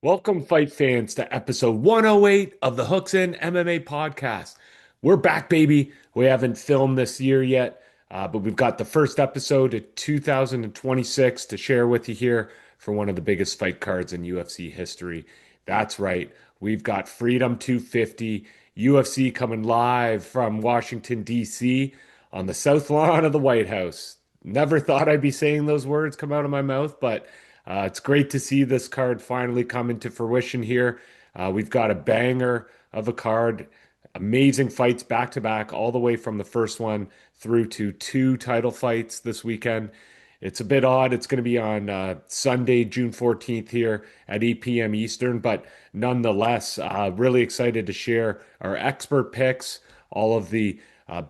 Welcome, fight fans, to episode 108 of the Hooks In MMA podcast. We're back, baby. We haven't filmed this year yet, but we've got the first episode of 2026 to share with you here for one of the biggest fight cards in UFC history. That's right. We've got Freedom 250, UFC coming live from Washington, D.C. on the South Lawn of the White House. Never thought I'd be saying those words come out of my mouth, but it's great to see this card finally come into fruition here. We've got a banger of a card, amazing fights back to back, all the way from the first one through to two title fights this weekend. It's a bit odd. It's going to be on Sunday, June 14th here at 8 p.m. Eastern, but nonetheless, really excited to share our expert picks, all of the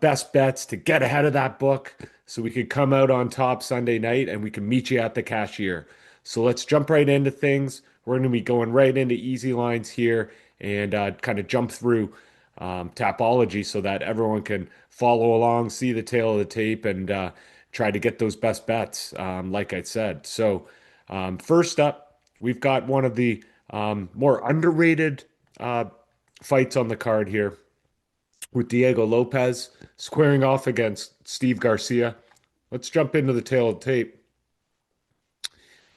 best bets to get ahead of that book so we could come out on top Sunday night and we can meet you at the cashier. So let's jump right into things. We're going to be going right into easy lines here and kind of jump through Tapology so that everyone can follow along, see the tail of the tape, and try to get those best bets, like I said. So, first up, we've got one of the more underrated fights on the card here with Diego Lopez squaring off against Steve Garcia. Let's jump into the tail of the tape.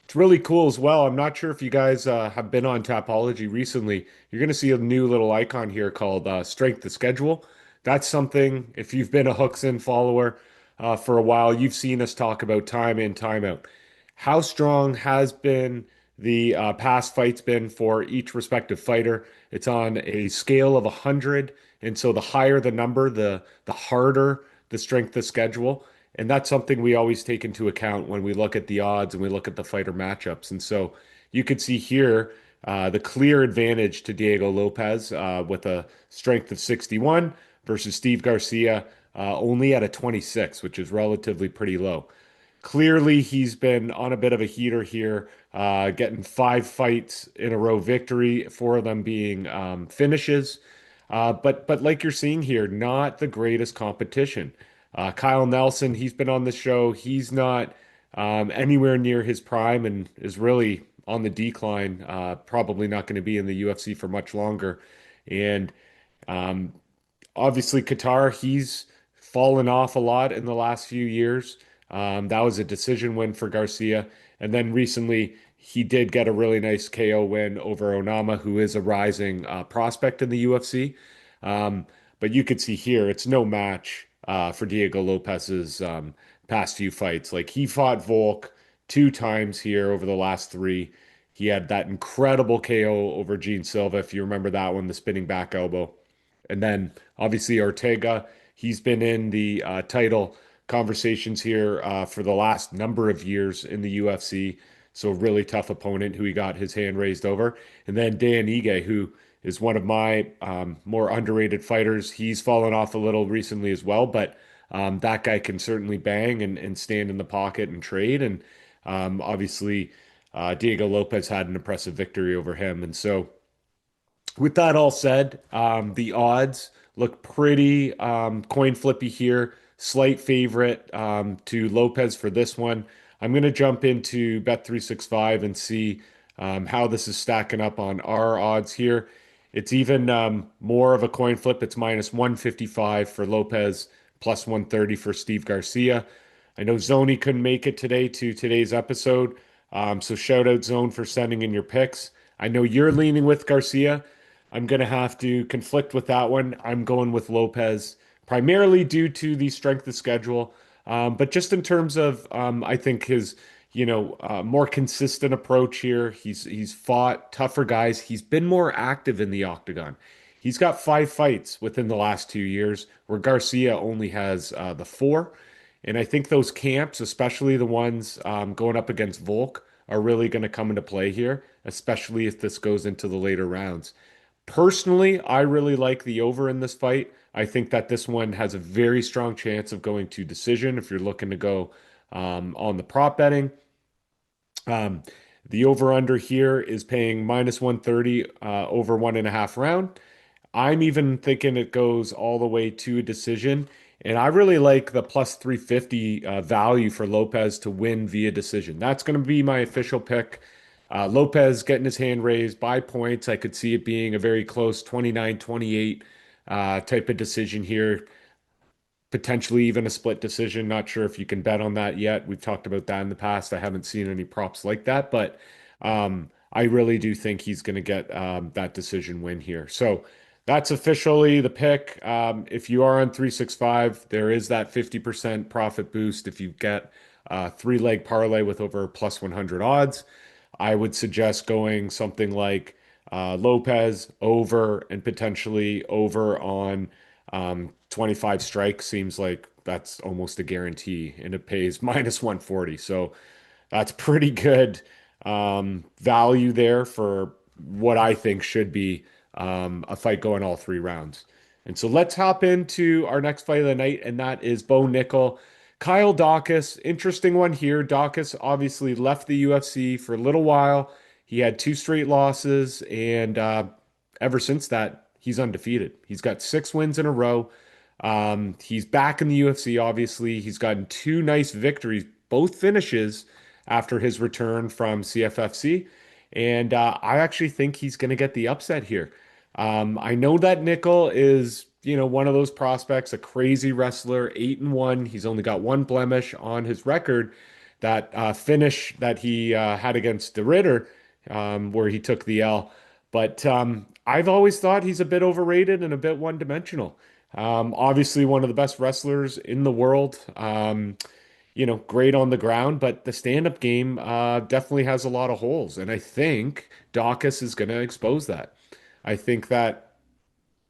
It's really cool as well. I'm not sure if you guys have been on Tapology recently. You're going to see a new little icon here called Strength to Schedule. That's something, if you've been a Hooks In follower for a while, you've seen us talk about time in, time out. How strong has been the past fights been for each respective fighter? It's on a scale of 100, and so the higher the number, the harder the strength to schedule. And that's something we always take into account when we look at the odds and we look at the fighter matchups. And so you could see here the clear advantage to Diego Lopez with a strength of 61 versus Steve Garcia only at a 26, which is relatively pretty low. Clearly, he's been on a bit of a heater here, getting 5 fights in a row victory, 4 of them being finishes. But like you're seeing here, not the greatest competition. Kyle Nelson, he's been on the show. He's not anywhere near his prime and is really on the decline. Probably not going to be in the UFC for much longer. And um, obviously, Qatar, he's fallen off a lot in the last few years. That was a decision win for Garcia. And then recently, he did get a really nice KO win over Onama, who is a rising prospect in the UFC. But you could see here, it's no match for Diego Lopez's past few fights. Like he fought Volk 2 times here over the last 3. He had that incredible KO over Gene Silva, if you remember that one, the spinning back elbow. And then obviously Ortega, he's been in the title conversations here for the last number of years in the UFC. So really tough opponent who he got his hand raised over. And then Dan Ige, who is one of my more underrated fighters. He's fallen off a little recently as well, but that guy can certainly bang and stand in the pocket and trade. And obviously, Diego Lopez had an impressive victory over him. And so with that all said, the odds look pretty coin flippy here. Slight favorite to Lopez for this one. I'm going to jump into Bet365 and see how this is stacking up on our odds here. It's even more of a coin flip. It's minus 155 for Lopez, plus 130 for Steve Garcia. I know Zoni couldn't make it today to today's episode. So shout out Zone for sending in your picks. I know you're leaning with Garcia. I'm going to have to conflict with that one. I'm going with Lopez, primarily due to the strength of schedule. But just in terms of, I think his, more consistent approach here. He's fought tougher guys. He's been more active in the octagon. He's got 5 fights within the last 2 years, where Garcia only has the 4. And I think those camps, especially the ones going up against Volk, are really going to come into play here, especially if this goes into the later rounds. Personally, I really like the over in this fight. I think that this one has a very strong chance of going to decision if you're looking to go on the prop betting. Um, the over under here is paying minus 130 over 1.5 round. I'm even thinking it goes all the way to a decision. And I really like the plus 350 value for Lopez to win via decision. That's going to be my official pick. Lopez getting his hand raised by points. I could see it being a very close 29-28 type of decision here, potentially even a split decision. Not sure if you can bet on that yet. We've talked about that in the past. I haven't seen any props like that, but I really do think he's going to get that decision win here. So that's officially the pick. If you are on 365, there is that 50% profit boost if you get a three-leg parlay with over plus 100 odds. I would suggest going something like Lopez over and potentially over on 25 strikes. Seems like that's almost a guarantee, and it pays minus 140. So that's pretty good value there for what I think should be a fight going all three rounds. And so let's hop into our next fight of the night, and that is Bo Nickel. Kyle Dawkins, interesting one here. Dawkins obviously left the UFC for a little while. He had two straight losses, and ever since that, he's undefeated. He's got 6 wins in a row. He's back in the UFC, obviously. He's gotten two nice victories, both finishes after his return from CFFC. And I actually think he's going to get the upset here. I know that Nickel is, one of those prospects, a crazy wrestler, 8-1. He's only got one blemish on his record. That finish that he had against De Ritter, where he took the L. But I've always thought he's a bit overrated and a bit one-dimensional. Obviously, one of the best wrestlers in the world. Great on the ground, but the stand-up game definitely has a lot of holes, and I think Dawkins is going to expose that. I think that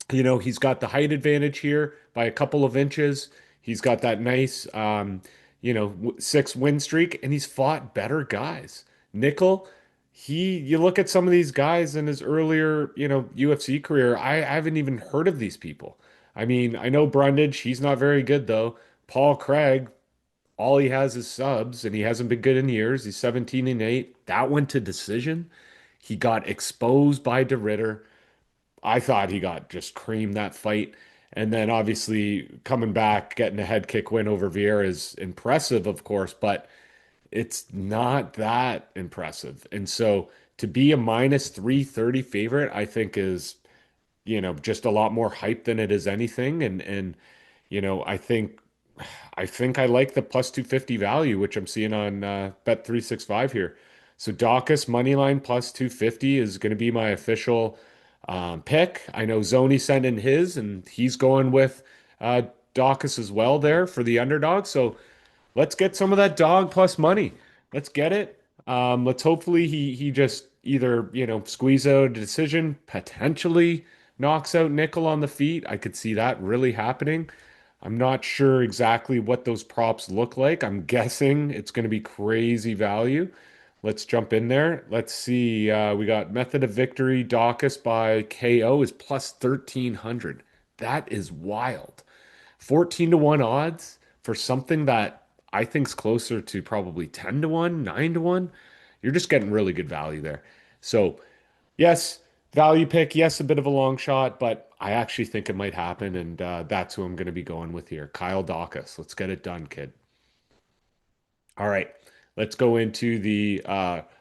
he's got the height advantage here by a couple of inches. He's got that nice 6 win streak, and he's fought better guys. Nickel, you look at some of these guys in his earlier UFC career. I haven't even heard of these people. I mean, I know Brundage, he's not very good though. Paul Craig, all he has is subs, and he hasn't been good in years. He's 17-8. That went to decision. He got exposed by De Ritter. I thought he got just creamed that fight. And then obviously coming back, getting a head kick win over Vieira is impressive, of course, but it's not that impressive. And so to be a minus 330 favorite, I think is, just a lot more hype than it is anything. And I think I like the plus 250 value, which I'm seeing on Bet 365 here. So Dawkins moneyline plus 250 is going to be my official pick. I know Zoni sent in his, and he's going with Dawkins as well there for the underdog. So let's get some of that dog plus money. Let's get it. Let's hopefully he just either squeeze out a decision, potentially knocks out Nickel on the feet. I could see that really happening. I'm not sure exactly what those props look like. I'm guessing it's going to be crazy value. Let's jump in there. Let's see. We got method of victory. Dawkins by KO is plus 1,300. That is wild. 14-1 odds for something that I think's closer to probably 10-1, 9-1. You're just getting really good value there. So, yes, value pick. Yes, a bit of a long shot, but I actually think it might happen, and that's who I'm going to be going with here. Kyle Dawkins. Let's get it done, kid. All right, let's go into the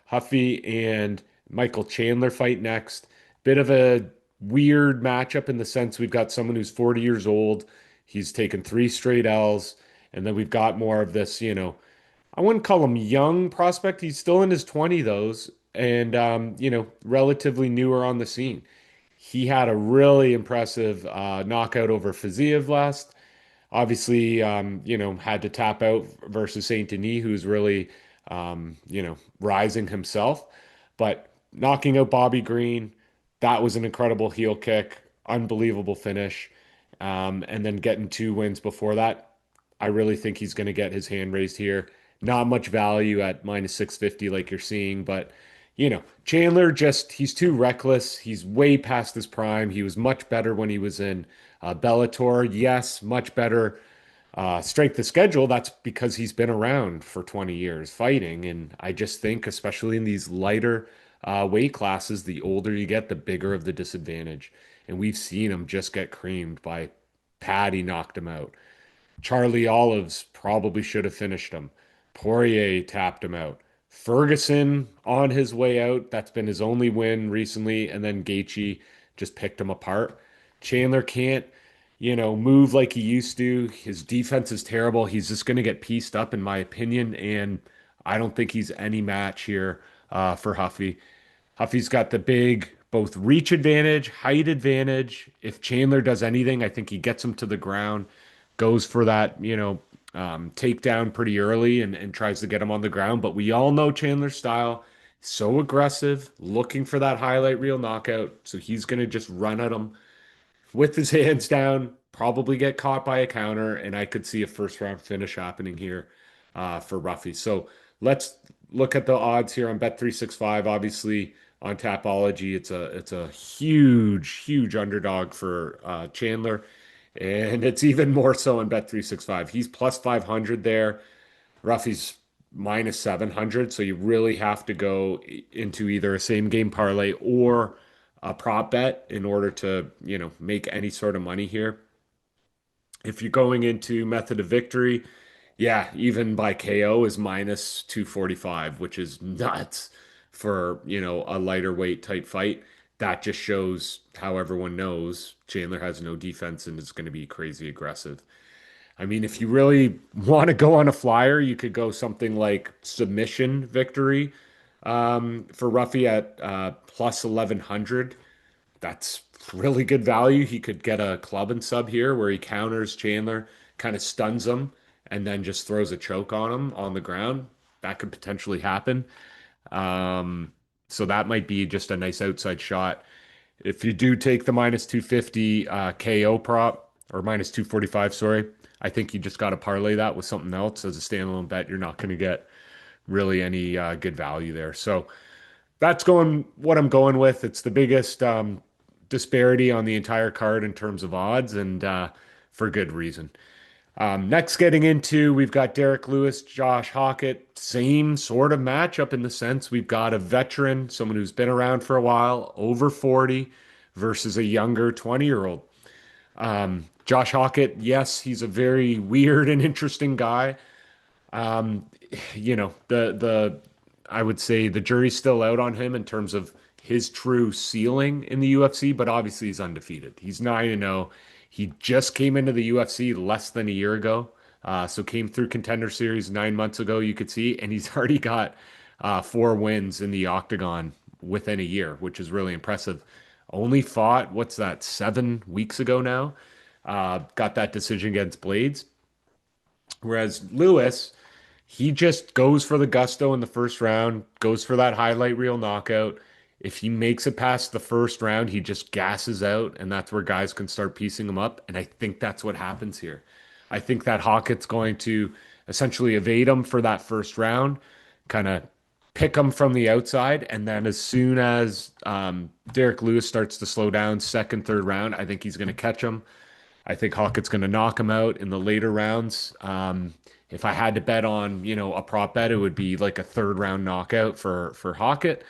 Huffy and Michael Chandler fight next. Bit of a weird matchup in the sense we've got someone who's 40 years old. He's taken 3 straight L's, and then we've got more of this, I wouldn't call him young prospect. He's still in his 20s, and relatively newer on the scene. He had a really impressive knockout over Fiziev last. Obviously, had to tap out versus Saint Denis, who's really, rising himself. But knocking out Bobby Green, that was an incredible heel kick, unbelievable finish. And then getting 2 wins before that, I really think he's going to get his hand raised here. Not much value at minus 650 like you're seeing, but Chandler he's too reckless. He's way past his prime. He was much better when he was in Bellator. Yes, much better strength of schedule. That's because he's been around for 20 years fighting. And I just think, especially in these lighter weight classes, the older you get, the bigger of the disadvantage. And we've seen him just get creamed by Paddy knocked him out. Charlie Olives probably should have finished him. Poirier tapped him out. Ferguson on his way out. That's been his only win recently. And then Gaethje just picked him apart. Chandler can't, move like he used to. His defense is terrible. He's just going to get pieced up, in my opinion. And I don't think he's any match here for Huffy. Huffy's got the big both reach advantage, height advantage. If Chandler does anything, I think he gets him to the ground, goes for that, takedown pretty early and tries to get him on the ground. But we all know Chandler's style. So aggressive, looking for that highlight reel knockout. So he's going to just run at him with his hands down, probably get caught by a counter, and I could see a first round finish happening here for Ruffy. So let's look at the odds here on Bet365. Obviously, on Tapology, it's a huge underdog for Chandler, and it's even more so on Bet365. He's plus 500 there. Ruffy's minus 700, so you really have to go into either a same game parlay or a prop bet in order to, make any sort of money here. If you're going into method of victory, yeah, even by KO is minus 245, which is nuts for, a lighter weight type fight. That just shows how everyone knows Chandler has no defense and is going to be crazy aggressive. I mean, if you really want to go on a flyer, you could go something like submission victory for Ruffy at plus 1100. That's really good value. He could get a club and sub here where he counters Chandler, kind of stuns him, and then just throws a choke on him on the ground. That could potentially happen. Um, so that might be just a nice outside shot. If you do take the minus 250 KO prop or minus 245, sorry, I think you just got to parlay that with something else as a standalone bet. You're not going to get really any good value there. So that's going what I'm going with. It's the biggest disparity on the entire card in terms of odds, and for good reason. Next, getting into, we've got Derek Lewis, Josh Hockett, same sort of matchup in the sense we've got a veteran, someone who's been around for a while, over 40, versus a younger 20-year-old. Josh Hockett, yes, he's a very weird and interesting guy. Um, the I would say the jury's still out on him in terms of his true ceiling in the UFC, but obviously he's undefeated. He's 9-0. He just came into the UFC less than a year ago. So came through Contender Series 9 months ago, you could see, and he's already got 4 wins in the octagon within a year, which is really impressive. Only fought, what's that, 7 weeks ago now? Got that decision against Blades. Whereas Lewis, he just goes for the gusto in the first round, goes for that highlight reel knockout. If he makes it past the first round, he just gasses out, and that's where guys can start piecing him up. And I think that's what happens here. I think that Hockett's going to essentially evade him for that first round, kind of pick him from the outside, and then as soon as Derek Lewis starts to slow down, second, third round, I think he's going to catch him. I think Hockett's going to knock him out in the later rounds. If I had to bet on, a prop bet, it would be like a third round knockout for Hockett.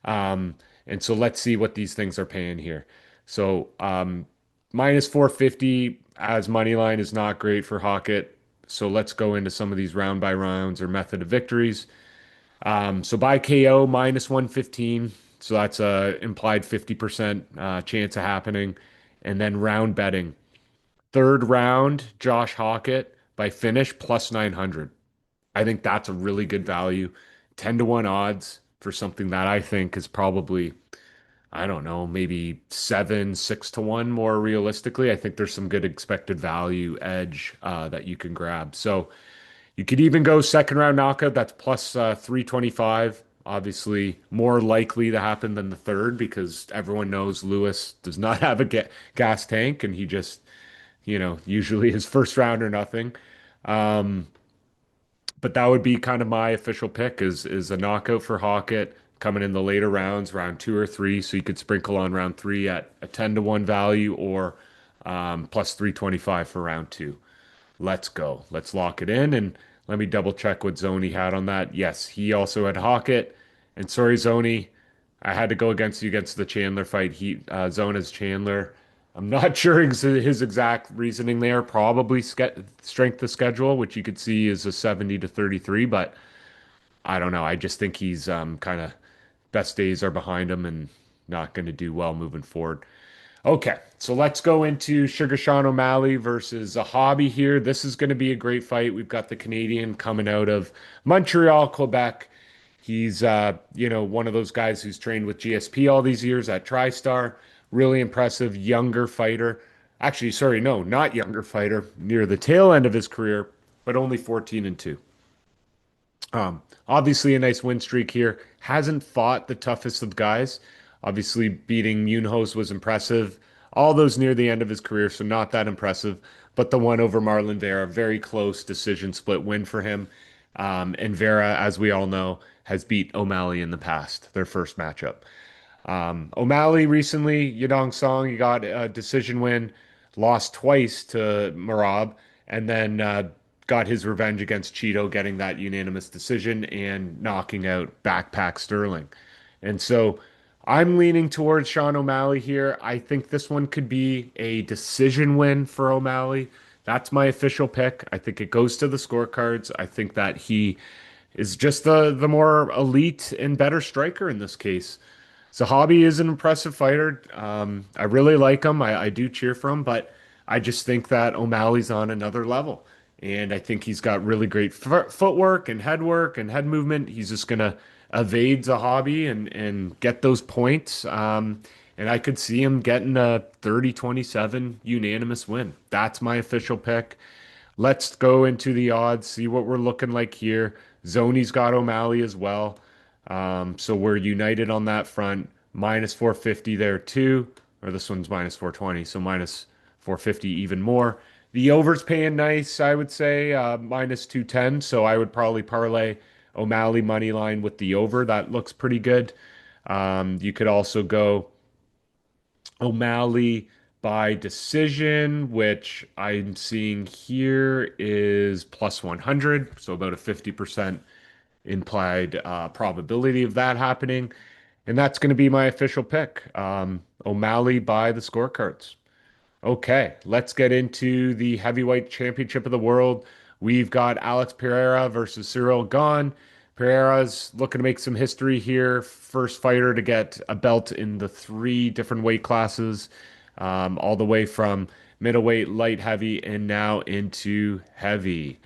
And so let's see what these things are paying here. So minus 450 as money line is not great for Hockett. So let's go into some of these round by rounds or method of victories. So by KO minus 115. So that's a implied 50% chance of happening. And then round betting. Third round, Josh Hockett by finish plus 900. I think that's a really good value. 10-1 odds for something that I think is probably, I don't know, maybe 6-1 more realistically. I think there's some good expected value edge that you can grab. So you could even go second round knockout. That's plus 325. Obviously, more likely to happen than the third because everyone knows Lewis does not have a gas tank and he just usually his first round or nothing. Um, but that would be kind of my official pick is a knockout for Hockett coming in the later rounds, round 2 or 3. So you could sprinkle on round 3 at a 10-1 value or plus 325 for round 2. Let's go. Let's lock it in. And let me double check what Zoni had on that. Yes, he also had Hockett. And sorry, Zoni, I had to go against you against the Chandler fight. Zona's Chandler. I'm not sure his exact reasoning there. Probably strength of schedule, which you could see is a 70 to 33. But I don't know. I just think he's kind of best days are behind him and not going to do well moving forward. Okay, so let's go into Sugar Sean O'Malley versus a hobby here. This is going to be a great fight. We've got the Canadian coming out of Montreal, Quebec. He's one of those guys who's trained with GSP all these years at TriStar. Really impressive younger fighter. Actually, sorry, no, not younger fighter, near the tail end of his career, but only 14 and 2. Obviously a nice win streak here. Hasn't fought the toughest of guys. Obviously beating Munhoz was impressive. All those near the end of his career, so not that impressive. But the one over Marlon Vera, very close decision split win for him. And Vera, as we all know, has beat O'Malley in the past, their first matchup. O'Malley recently, Yadong Song, he got a decision win, lost twice to Marab, and then got his revenge against Cheeto, getting that unanimous decision and knocking out Backpack Sterling. And so I'm leaning towards Sean O'Malley here. I think this one could be a decision win for O'Malley. That's my official pick. I think it goes to the scorecards. I think that he is just the more elite and better striker in this case. Zahabi is an impressive fighter. I really like him. I do cheer for him, but I just think that O'Malley's on another level. And I think he's got really great footwork and head work and head movement. He's just going to evade Zahabi and get those points. And I could see him getting a 30-27 unanimous win. That's my official pick. Let's go into the odds, see what we're looking like here. Zoni's got O'Malley as well. So we're united on that front. Minus 450 there too. Or this one's minus 420, so minus 450 even more. The over's paying nice, I would say, minus 210. So I would probably parlay O'Malley money line with the over. That looks pretty good. You could also go O'Malley by decision, which I'm seeing here is plus 100, so about a 50% implied probability of that happening. And that's going to be my official pick. O'Malley by the scorecards. Okay, let's get into the heavyweight championship of the world. We've got Alex Pereira versus Cyril Gane. Pereira's looking to make some history here. First fighter to get a belt in the three different weight classes, all the way from middleweight, light heavy, and now into heavy.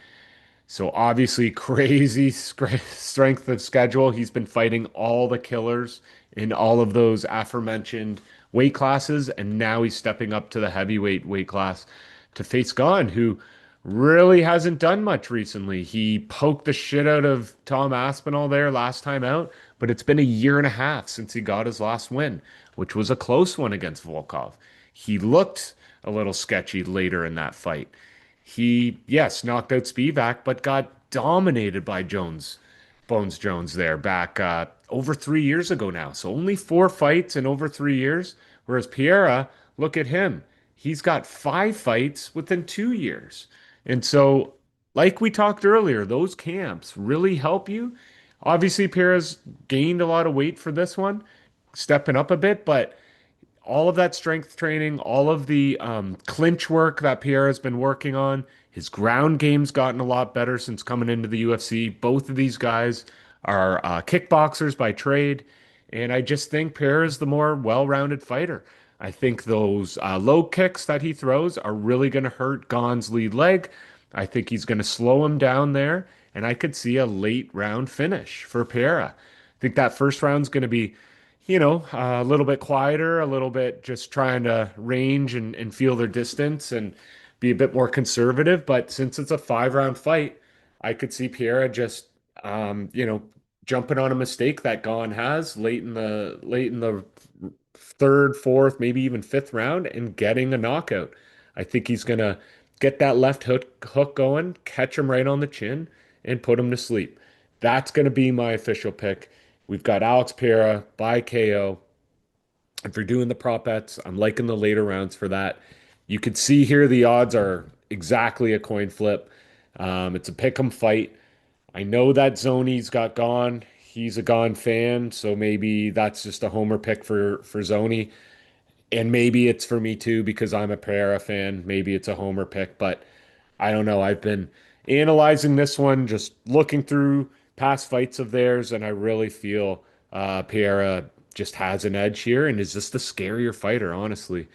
So obviously crazy strength of schedule. He's been fighting all the killers in all of those aforementioned weight classes, and now he's stepping up to the heavyweight weight class to face Gane, who really hasn't done much recently. He poked the shit out of Tom Aspinall there last time out, but it's been a year and a half since he got his last win, which was a close one against Volkov. He looked a little sketchy later in that fight. He, yes, knocked out Spivak, but got dominated by Bones Jones there back over 3 years ago now. So only four fights in over 3 years. Whereas Piera, look at him. He's got five fights within 2 years. And so, like we talked earlier, those camps really help you. Obviously, Piera's gained a lot of weight for this one, stepping up a bit, but all of that strength training, all of the clinch work that Pierre has been working on. His ground game's gotten a lot better since coming into the UFC. Both of these guys are kickboxers by trade, and I just think Pierre is the more well-rounded fighter. I think those low kicks that he throws are really going to hurt Gane's lead leg. I think he's going to slow him down there, and I could see a late round finish for Pierre. I think that first round's going to be a little bit quieter, a little bit just trying to range and feel their distance and be a bit more conservative. But since it's a 5 round fight, I could see Piera just, jumping on a mistake that Gane has late in the third, fourth, maybe even fifth round and getting a knockout. I think he's gonna get that left hook going, catch him right on the chin, and put him to sleep. That's gonna be my official pick. We've got Alex Pereira by KO. If you're doing the prop bets, I'm liking the later rounds for that. You can see here the odds are exactly a coin flip. It's a pick 'em fight. I know that Zoni's got Gone. He's a Gone fan, so maybe that's just a homer pick for Zoni. And maybe it's for me too because I'm a Pereira fan. Maybe it's a homer pick, but I don't know. I've been analyzing this one, just looking through past fights of theirs, and I really feel Pereira just has an edge here and is just the scarier fighter, honestly.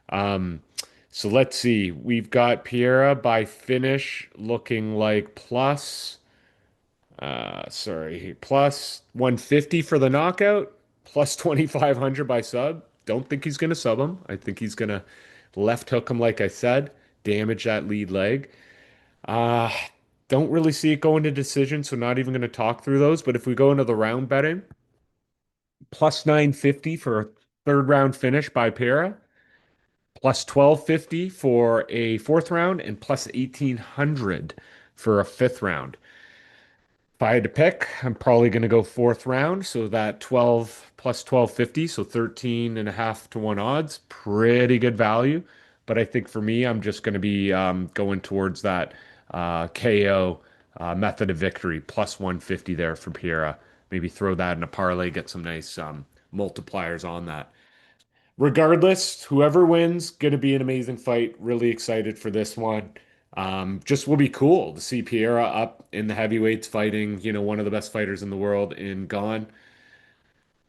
Um, so let's see. We've got Pereira by finish looking like plus 150 for the knockout, plus 2,500 by sub. Don't think he's going to sub him. I think he's going to left hook him, like I said, damage that lead leg. Uh, don't really see it going to decision, so not even going to talk through those. But if we go into the round betting, plus 950 for a third round finish by Para, plus 1250 for a fourth round, and plus 1800 for a fifth round. If I had to pick, I'm probably going to go fourth round. So that 12 plus 1250, so 13 and a half to one odds, pretty good value. But I think for me, I'm just going to be going towards that KO method of victory, plus 150 there for Piera. Maybe throw that in a parlay, get some nice multipliers on that. Regardless, whoever wins, going to be an amazing fight. Really excited for this one. Just will be cool to see Piera up in the heavyweights fighting, one of the best fighters in the world in Gone.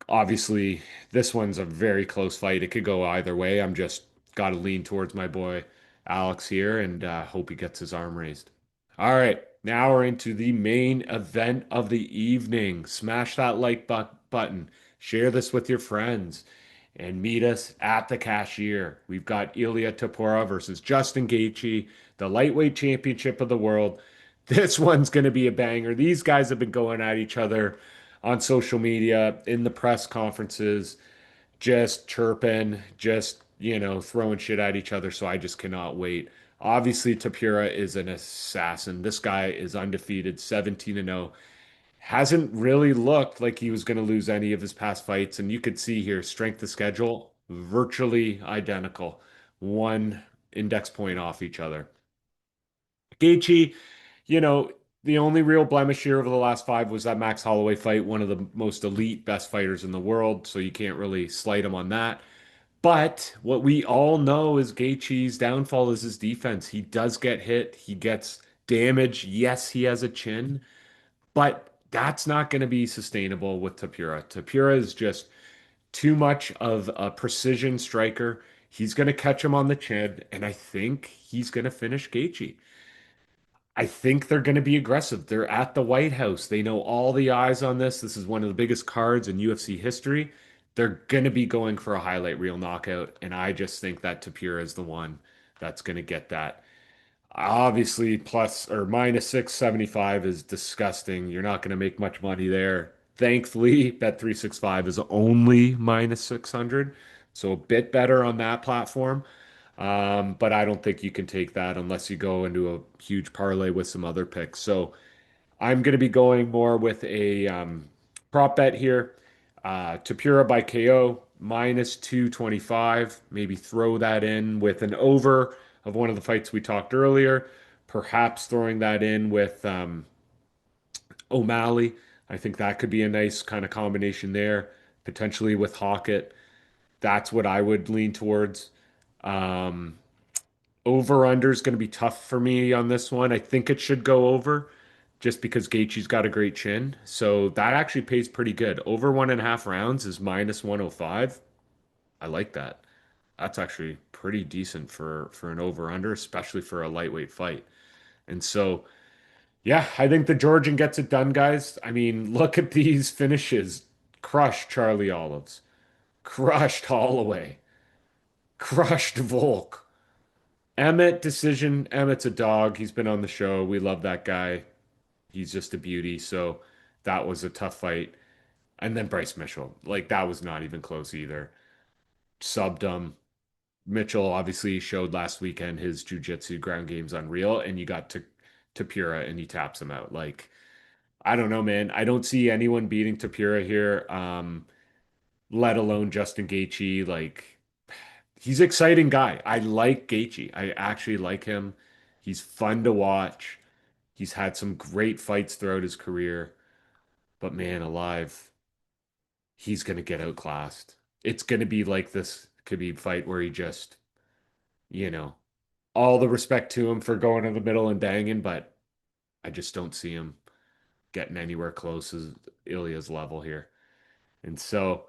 Obviously, this one's a very close fight. It could go either way. I'm just got to lean towards my boy Alex here and hope he gets his arm raised. All right, now we're into the main event of the evening. Smash that button, share this with your friends, and meet us at the cashier. We've got Ilya Tapora versus Justin Gaethje, the lightweight championship of the world. This one's going to be a banger. These guys have been going at each other on social media, in the press conferences, just chirping, just, throwing shit at each other. So I just cannot wait. Obviously, Tapura is an assassin. This guy is undefeated, 17 and 0. Hasn't really looked like he was going to lose any of his past fights. And you could see here, strength of schedule, virtually identical, one index point off each other. Gaethje, you know, the only real blemish here over the last five was that Max Holloway fight, one of the most elite, best fighters in the world. So you can't really slight him on that. But what we all know is Gaethje's downfall is his defense. He does get hit, he gets damage. Yes, he has a chin, but that's not going to be sustainable with Tapura. Tapura is just too much of a precision striker. He's going to catch him on the chin, and I think he's going to finish Gaethje. I think they're going to be aggressive. They're at the White House. They know all the eyes on this. This is one of the biggest cards in UFC history. They're going to be going for a highlight reel knockout, and I just think that Tapira is the one that's going to get that. Obviously, plus or minus 675 is disgusting. You're not going to make much money there. Thankfully, Bet365 is only minus 600, so a bit better on that platform. But I don't think you can take that unless you go into a huge parlay with some other picks. So I'm going to be going more with a prop bet here. Tapura by KO minus 225. Maybe throw that in with an over of one of the fights we talked earlier. Perhaps throwing that in with O'Malley. I think that could be a nice kind of combination there. Potentially with Hockett. That's what I would lean towards. Um, Over under is going to be tough for me on this one. I think it should go over just because Gaethje's got a great chin. So that actually pays pretty good. Over 1.5 rounds is minus 105. I like that. That's actually pretty decent for an over under, especially for a lightweight fight. And so, yeah, I think the Georgian gets it done, guys. I mean, look at these finishes. Crushed Charlie Olives, crushed Holloway, crushed Volk. Emmett decision. Emmett's a dog. He's been on the show. We love that guy. He's just a beauty. So that was a tough fight. And then Bryce Mitchell. Like that was not even close either. Subbed him. Mitchell obviously showed last weekend his jujitsu ground game's unreal. And you got to Tapura and he taps him out. Like, I don't know, man. I don't see anyone beating Tapura here. Let alone Justin Gaethje. Like he's an exciting guy. I like Gaethje. I actually like him. He's fun to watch. He's had some great fights throughout his career, but man alive, he's gonna get outclassed. It's gonna be like this Khabib fight where he just, you know, all the respect to him for going in the middle and banging, but I just don't see him. getting anywhere close as Ilya's level here. And so,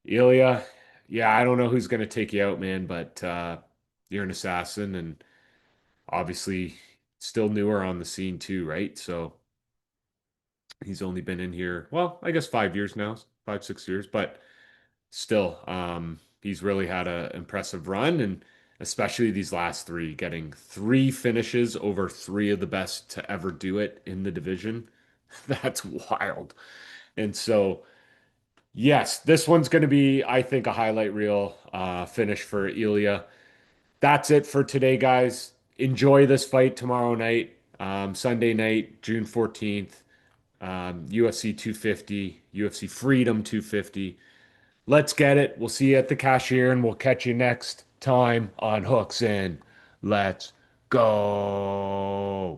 Ilya, yeah, I don't know who's going to take you out, man, but you're an assassin and obviously still newer on the scene too, right? So he's only been in here, well, I guess 5 years now, 5, 6 years, but still, he's really had an impressive run, and especially these last three, getting three finishes over three of the best to ever do it in the division. That's wild. And so, yes, this one's going to be, I think, a highlight reel finish for Ilya. That's it for today, guys. Enjoy this fight tomorrow night, Sunday night, June 14th, UFC 250, UFC Freedom 250. Let's get it. We'll see you at the cashier and we'll catch you next time on Hooks In. Let's go.